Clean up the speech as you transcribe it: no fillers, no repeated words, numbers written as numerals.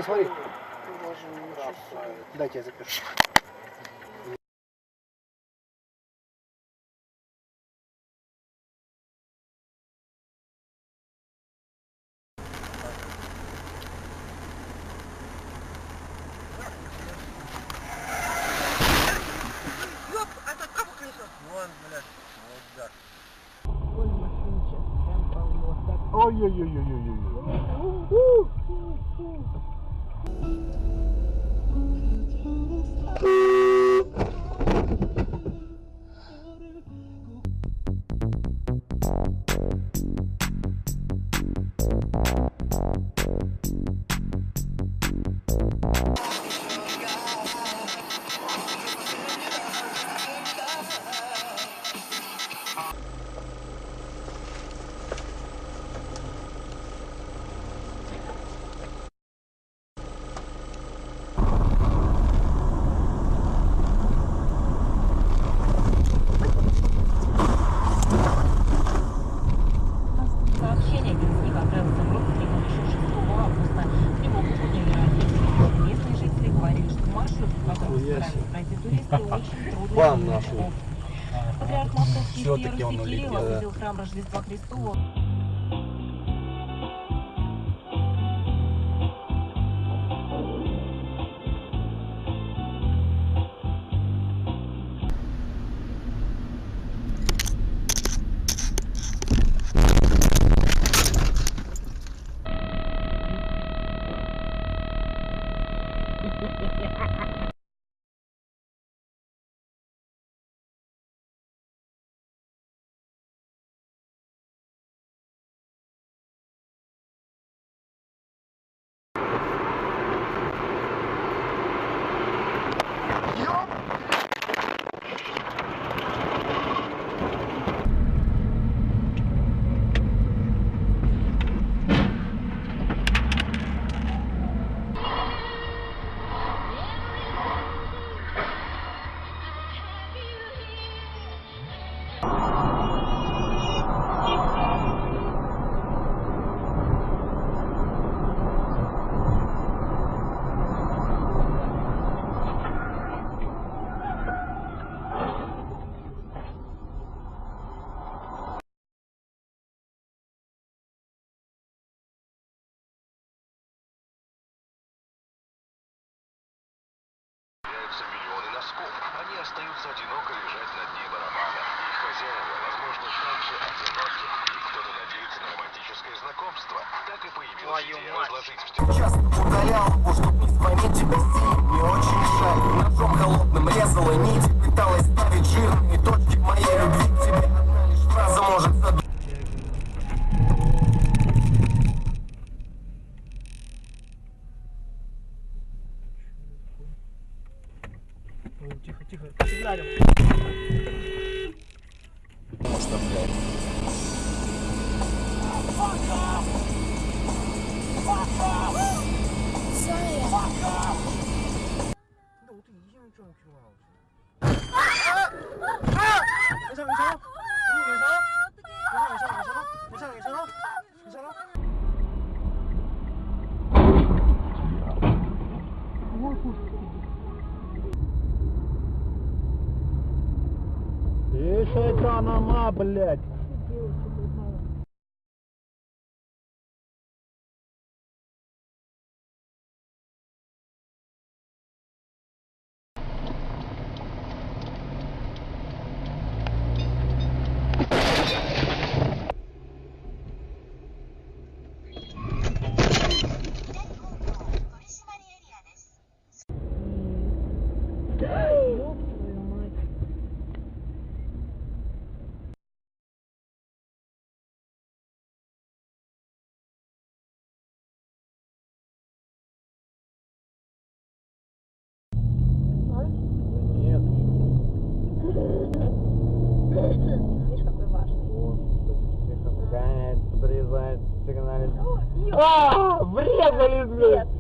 ты смотри. Боже мой, ничего себе. Дайте я запишу. Ой-ой-ой-ой-ой-ой. Сообщение Денис отправился в Ростов еще 6 августа. Его путники местные жители говорили, что маршрут, по которому собирались пройти туристы, очень трудный. Патриарх Московский Кирилл Кирилл увидел храм Рождества Христова. Миллионы носков. Они остаются одиноко лежать на дне барабана. Их хозяева, возможно, также одиноки. Кто-то надеется на романтическое знакомство. Так и появилась идея разложить в Часто удалял его, чтоб не звонить тебе сильно. Мне очень жаль. Ножом холодным резала нити. Пыталась ставить жирные точки в моей любви к тебе. Одна лишь фраза может задумать. Тихо, тихо. Сигналим. Что, блядь? Шайтана, блядь. Видишь, какой важный. Сигналит, сигналит. Врезались, блядь!